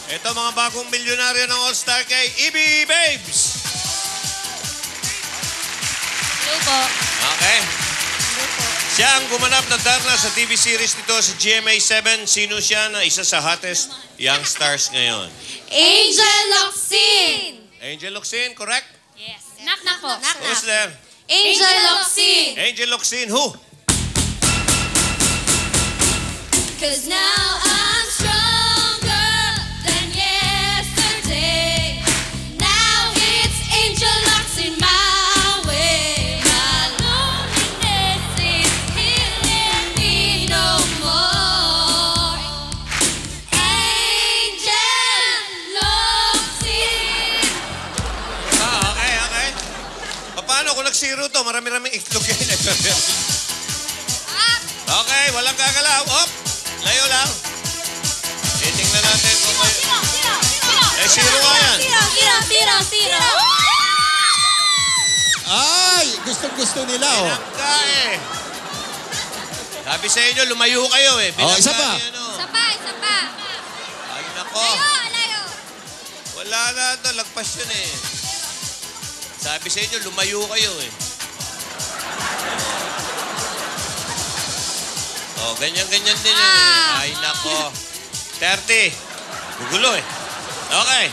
Ito mga bagong milyonaryo ng All-Star kay EB Babes. Hello po. Okay. Hello po. Siya ang gumanap ng Darna sa TV series nito sa GMA7. Sino siya na isa sa hottest young stars ngayon? Angel Locsin! Angel Locsin, correct? Yes. Knock na po. Knock Who's there? Angel Locsin! Angel Locsin, who? Cause now I'm stronger than yesterday. Now it's Angel Locsin my way. My loneliness is killing me no more. Angel Locsin! Okay. Paano kung nag-zero to? Marami-raming itlog yan. Okay, walang gagalaw. Op! Layo lang. Titingnan natin kung may... Eh, zero nga yan. Zero! Ay, gustong-gusto nila, oh. Binangga eh. Sabi sa inyo, lumayo kayo eh. Oh, isa pa. Binangga niyo, no? Isa pa. Ay, nako. Layo. Wala na ito. Lagpas yun eh. Sabi sa inyo, lumayo kayo eh. Oh, ganyan-ganyan din yun eh. Ay, nako. 30. Gugulo eh. Okay.